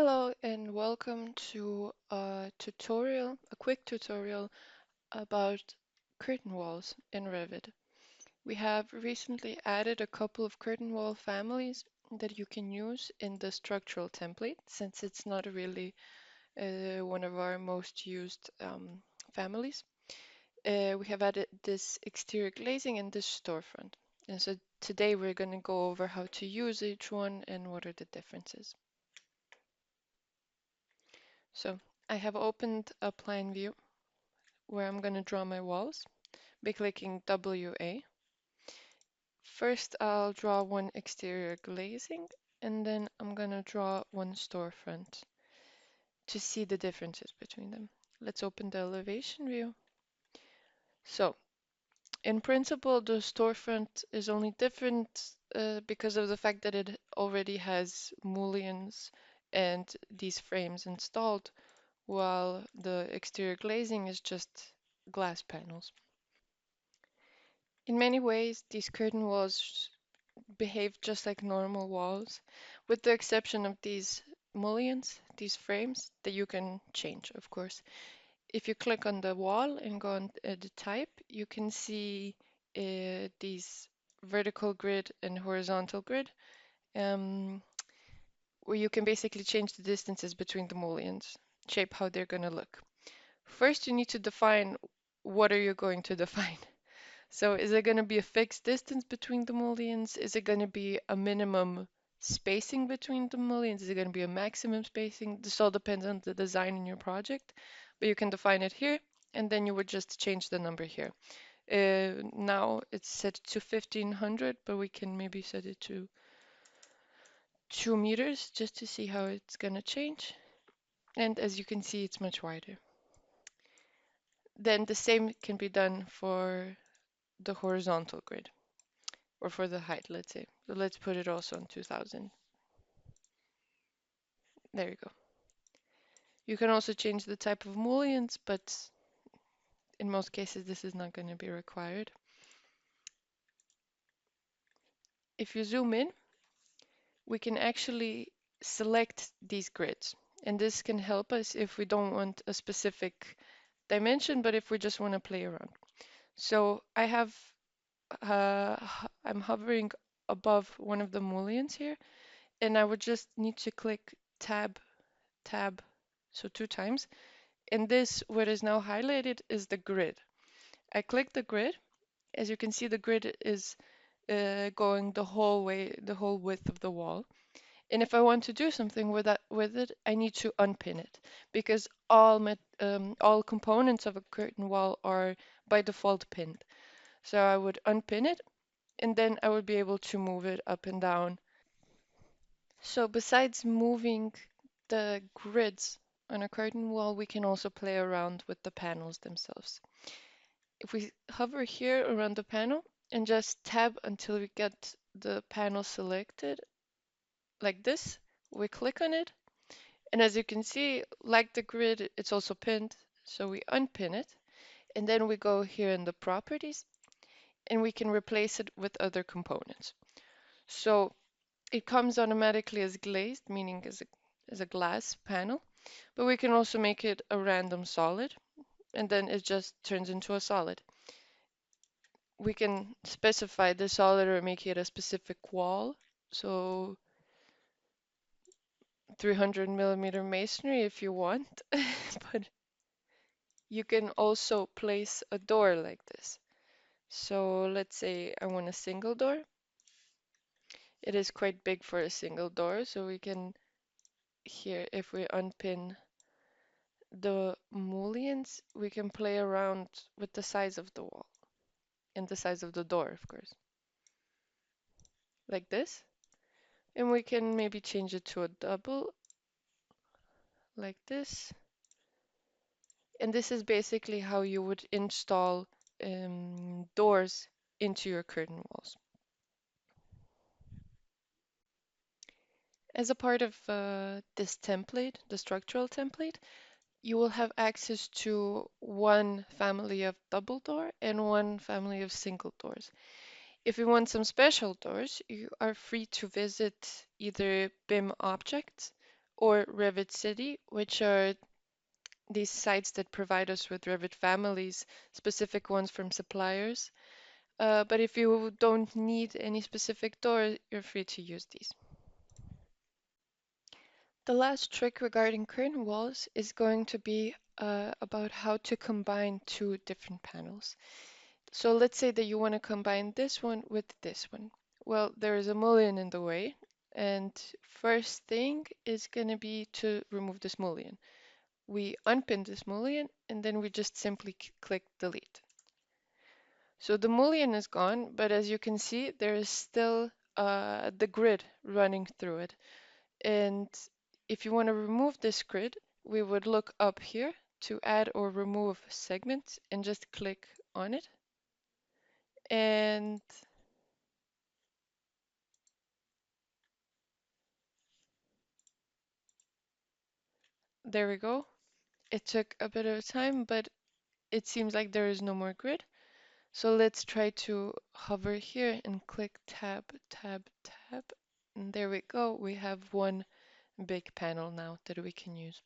Hello and welcome to a quick tutorial about curtain walls in Revit. We have recently added a couple of curtain wall families that you can use in the structural template since it's not really one of our most used families. We have added this exterior glazing and this storefront. And so today we're going to go over how to use each one and what are the differences. So I have opened a plan view where I'm going to draw my walls by clicking WA. First, I'll draw one exterior glazing, and then I'm going to draw one storefront to see the differences between them. Let's open the elevation view. So, in principle, the storefront is only different because of the fact that it already has mullions and these frames installed, while the exterior glazing is just glass panels. In many ways, these curtain walls behave just like normal walls, with the exception of these mullions, these frames that you can change, of course. If you click on the wall and go on the type, you can see these vertical grid and horizontal grid, um, where you can basically change the distances between the mullions, shape how they're going to look. First, you need to define what are you going to define. So is it going to be a fixed distance between the mullions? Is it going to be a minimum spacing between the mullions? Is it going to be a maximum spacing? This all depends on the design in your project, but you can define it here, and then you would just change the number here. Now it's set to 1500, but we can maybe set it to 2 meters just to see how it's going to change. And as you can see, it's much wider. Then the same can be done for the horizontal grid, or for the height, let's say. So let's put it also on 2000. There you go. You can also change the type of mullions, but in most cases this is not going to be required. If you zoom in, we can actually select these grids. And this can help us if we don't want a specific dimension, but if we just want to play around. So I'm hovering above one of the mullions here, and I would just need to click tab, tab, so 2 times. And this, what is now highlighted, is the grid. I click the grid. As you can see, the grid is going the whole way, the whole width of the wall. And if I want to do something with it, I need to unpin it because all components of a curtain wall are by default pinned. So I would unpin it, and then I would be able to move it up and down. So besides moving the grids on a curtain wall, we can also play around with the panels themselves. If we hover here around the panel and just tab until we get the panel selected, like this, we click on it. And as you can see, like the grid, it's also pinned. So we unpin it. And then we go here in the properties and we can replace it with other components. So it comes automatically as glazed, meaning as a glass panel, but we can also make it a random solid, and then it just turns into a solid. We can specify the solid or make it a specific wall. So 300 millimeter masonry if you want, but you can also place a door like this. So let's say I want a single door. It is quite big for a single door, so we can here, if we unpin the mullions, we can play around with the size of the wall and the size of the door, of course, like this. And we can maybe change it to a double, like this. And this is basically how you would install doors into your curtain walls. As a part of this template, the structural template, you will have access to one family of double door and one family of single doors. If you want some special doors, you are free to visit either BIM objects or Revit City, which are these sites that provide us with Revit families, specific ones from suppliers. But if you don't need any specific door, you're free to use these. The last trick regarding curtain walls is going to be about how to combine two different panels. So let's say that you want to combine this one with this one. Well, there is a mullion in the way, and first thing is going to be to remove this mullion. We unpin this mullion, and then we just simply click delete. So the mullion is gone, but as you can see, there is still the grid running through it. And if you want to remove this grid, we would look up here to add or remove segments and just click on it. And there we go. It took a bit of time, but it seems like there is no more grid. So let's try to hover here and click tab, tab, tab. And there we go. We have one big panel now that we can use.